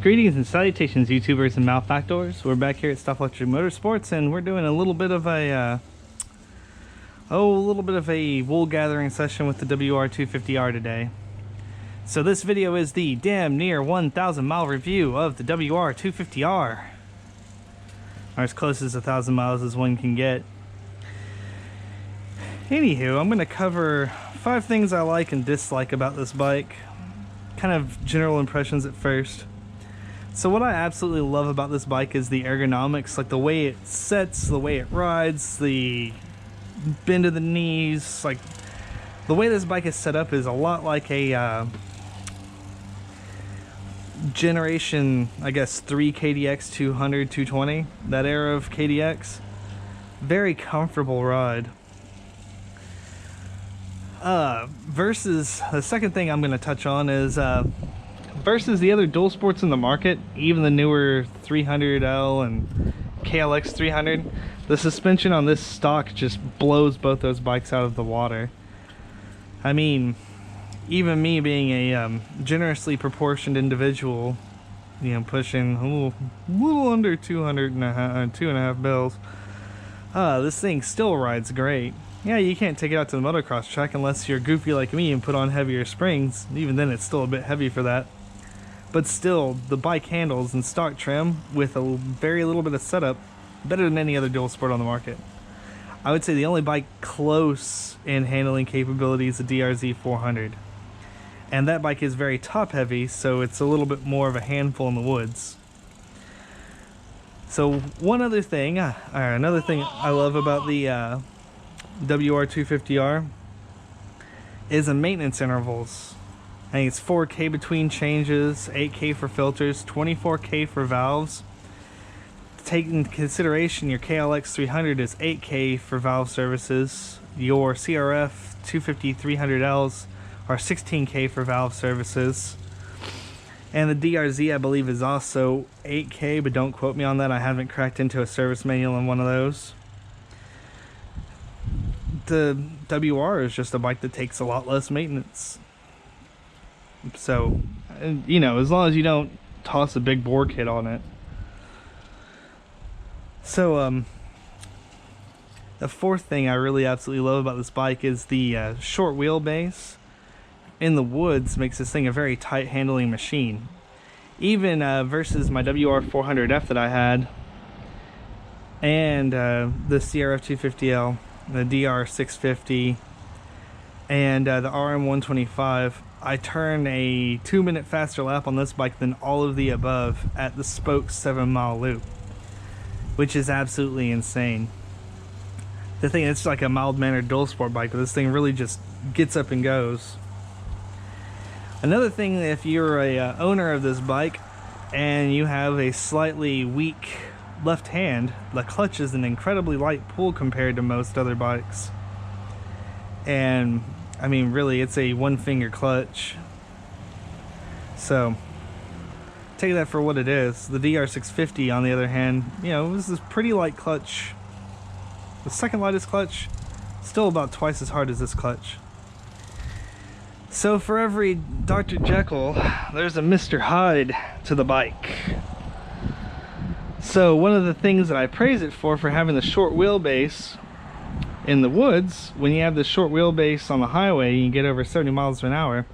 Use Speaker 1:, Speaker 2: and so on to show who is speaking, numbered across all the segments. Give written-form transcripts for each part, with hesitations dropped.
Speaker 1: Greetings and salutations, YouTubers and malefactors. We're back here at Stoplogic Motorsports, and we're doing a little bit of a wool gathering session with the WR250R today. So this video is the damn near 1,000 mile review of the WR250R, or as close as 1,000 miles as one can get. Anywho, I'm going to cover 5 things I like and dislike about this bike. Kind of general impressions at first. So what I absolutely love about this bike is the ergonomics, like the way it sets, the way it rides, the bend of the knees. Like the way this bike is set up is a lot like a generation, I guess, 3 KDX 200, 220, that era of KDX. Very comfortable ride. Versus the second thing I'm going to touch on is versus the other dual sports in the market, even the newer 300L and KLX 300, the suspension on this stock just blows both those bikes out of the water. I mean, even me being a generously proportioned individual, you know, pushing a little under 2.5 mils, this thing still rides great. Yeah, you can't take it out to the motocross track unless you're goofy like me and put on heavier springs. Even then, it's still a bit heavy for that. But still, the bike handles in stock trim with a very little bit of setup better than any other dual sport on the market. I would say the only bike close in handling capability is the DRZ 400. And that bike is very top heavy, so it's a little bit more of a handful in the woods. So another thing I love about the WR250R is the maintenance intervals. I think it's 4K between changes, 8K for filters, 24K for valves. Take into consideration your KLX 300 is 8K for valve services. Your CRF 250 300Ls are 16K for valve services. And the DRZ, I believe, is also 8K, but don't quote me on that. I haven't cracked into a service manual on one of those. The WR is just a bike that takes a lot less maintenance. So, you know, as long as you don't toss a big bore kit on it. So, the fourth thing I really absolutely love about this bike is the short wheelbase in the woods makes this thing a very tight handling machine. Even versus my WR400F that I had, and the CRF 250L, the DR650, and the RM125, I turn a 2-minute faster lap on this bike than all of the above at the Spoke 7-mile loop, which is absolutely insane. The thing, it's like a mild-mannered dual sport bike, but this thing really just gets up and goes. Another thing, if you're a owner of this bike and you have a slightly weak left hand, the clutch is an incredibly light pull compared to most other bikes. And I mean, really, it's a one-finger clutch. So take that for what it is. The DR650, on the other hand, you know, this is pretty light clutch. The second lightest clutch, still about twice as hard as this clutch. So for every Dr. Jekyll, there's a Mr. Hyde to the bike. So one of the things that I praise it for having the short wheelbase in the woods, when you have the short wheelbase on the highway, you can get over 70 miles an hour.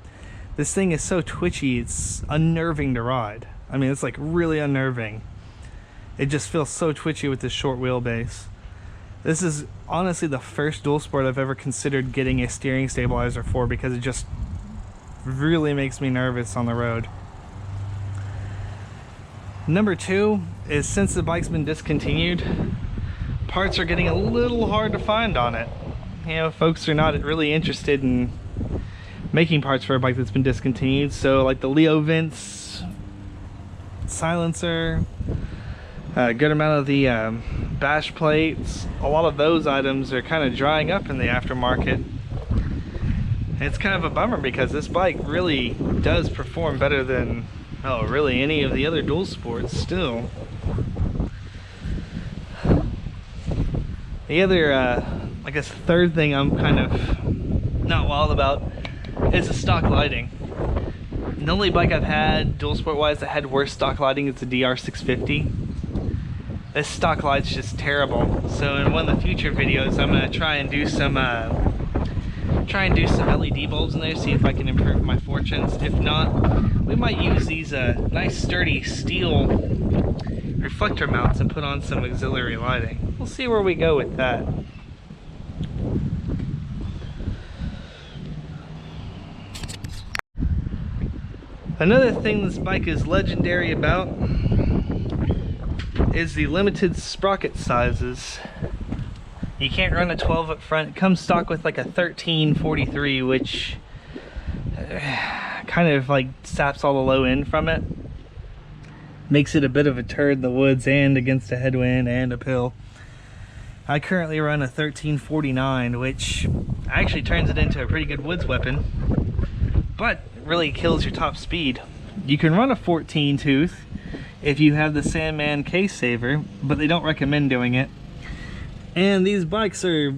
Speaker 1: This thing is so twitchy, it's unnerving to ride. I mean, it's like really unnerving. It just feels so twitchy with this short wheelbase. This is honestly the first dual sport I've ever considered getting a steering stabilizer for, because it just really makes me nervous on the road. Number 2 is, since the bike's been discontinued, parts are getting a little hard to find on it. You know, folks are not really interested in making parts for a bike that's been discontinued. So like the Leo vents, silencer, a good amount of the bash plates, a lot of those items are kind of drying up in the aftermarket. It's kind of a bummer, because this bike really does perform better than, oh, really any of the other dual sports still. The other, I guess, third thing I'm kind of not wild about is the stock lighting. The only bike I've had, dual sport wise, that had worse stock lighting is the WR250R. This stock light's just terrible. So in one of the future videos, I'm gonna try and do some LED bulbs in there, see if I can improve my fortunes. If not, we might use these nice sturdy steel reflector mounts and put on some auxiliary lighting. We'll see where we go with that. Another thing this bike is legendary about is the limited sprocket sizes. You can't run a 12 up front. It comes stock with like a 1343, which kind of like saps all the low end from it. Makes it a bit of a turd in the woods and against a headwind and uphill. I currently run a 1349, which actually turns it into a pretty good woods weapon, but really kills your top speed. You can run a 14 tooth if you have the Sandman case saver, but they don't recommend doing it. And these bikes are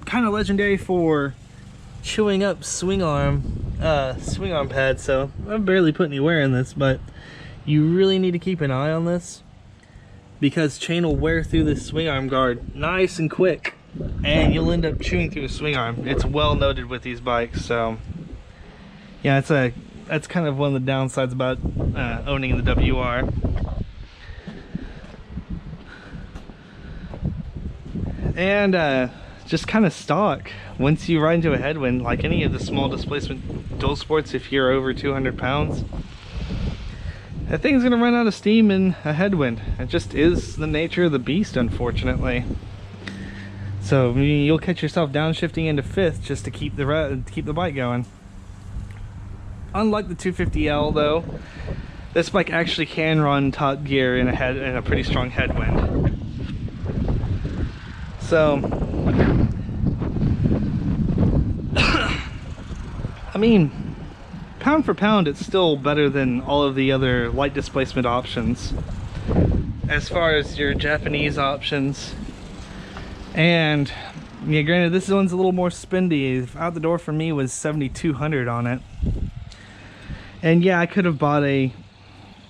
Speaker 1: kind of legendary for chewing up swing arm pads, so I'm barely putting any wear in this, but you really need to keep an eye on this because chain will wear through this swing arm guard nice and quick, and you'll end up chewing through a swing arm. It's well noted with these bikes, so yeah, that's kind of one of the downsides about owning the WR. And just kind of stock. Once you ride into a headwind, like any of the small displacement dual sports, if you're over 200 pounds, that thing's gonna run out of steam in a headwind. It just is the nature of the beast, unfortunately. So you'll catch yourself downshifting into fifth just to keep the bike going. Unlike the 250L though, this bike actually can run top gear in a pretty strong headwind. So, I mean, pound for pound, it's still better than all of the other light displacement options. As far as your Japanese options. And, yeah, granted, this one's a little more spendy. Out the door for me was 7,200 on it. And yeah, I could have bought a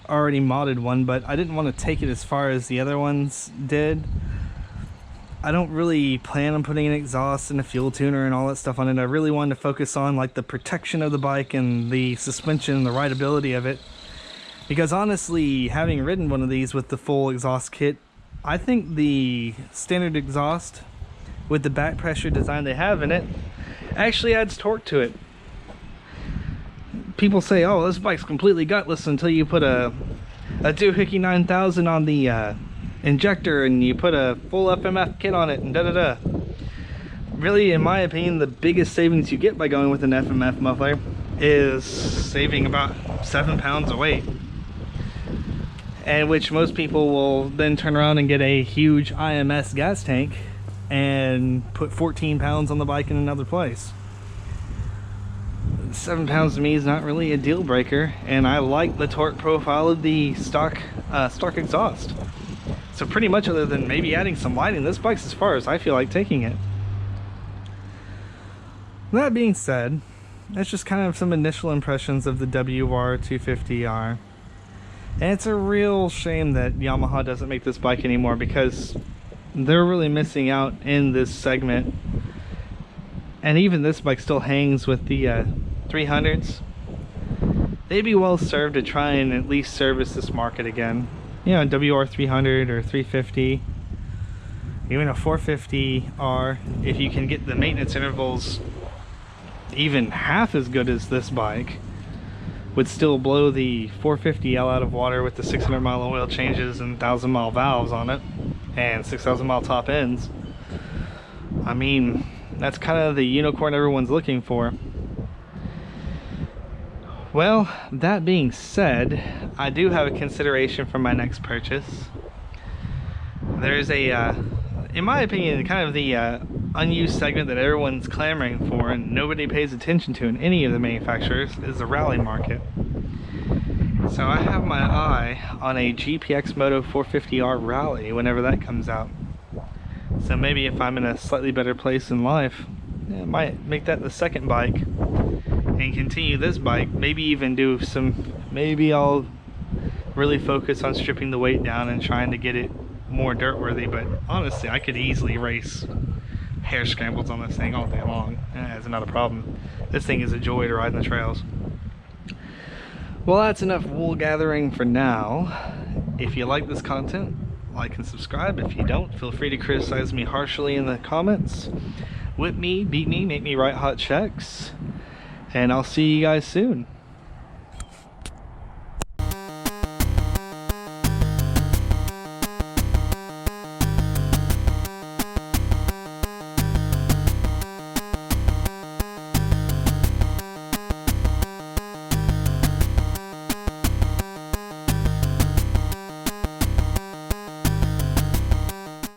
Speaker 1: already modded one, but I didn't want to take it as far as the other ones did. I don't really plan on putting an exhaust and a fuel tuner and all that stuff on it. I really wanted to focus on like the protection of the bike and the suspension and the rideability of it. Because honestly, having ridden one of these with the full exhaust kit, I think the standard exhaust with the back pressure design they have in it actually adds torque to it. People say, oh, this bike's completely gutless until you put a doohickey 9000 on the injector and you put a full FMF kit on it and da-da-da. Really, in my opinion, the biggest savings you get by going with an FMF muffler is saving about 7 pounds of weight, and which most people will then turn around and get a huge IMS gas tank and put 14 pounds on the bike in another place. 7 pounds to me is not really a deal breaker, and I like the torque profile of the stock exhaust. So pretty much, other than maybe adding some lighting, this bike's as far as I feel like taking it. That being said, that's just kind of some initial impressions of the WR250R. And it's a real shame that Yamaha doesn't make this bike anymore, because they're really missing out in this segment. And even this bike still hangs with the 300s. They'd be well served to try and at least service this market again. You know, WR300 or 350, even a 450R, if you can get the maintenance intervals even half as good as this bike, would still blow the 450L out of water with the 600 mile oil changes and 1,000 mile valves on it and 6,000 mile top ends. I mean, that's kind of the unicorn everyone's looking for. Well, that being said, I do have a consideration for my next purchase. There's a, in my opinion, kind of the unused segment that everyone's clamoring for and nobody pays attention to in any of the manufacturers is the rally market. So I have my eye on a GPX Moto 450R Rally whenever that comes out. So maybe if I'm in a slightly better place in life, I might make that the second bike and continue this bike. Maybe even do some, maybe I'll really focus on stripping the weight down and trying to get it more dirt worthy. But honestly, I could easily race hair scrambles on this thing all day long. It's not a problem. This thing is a joy to ride in the trails. Well, that's enough wool gathering for now. If you like this content, like and subscribe. If you don't, feel free to criticize me harshly in the comments. Whip me, beat me, make me write hot checks. And I'll see you guys soon.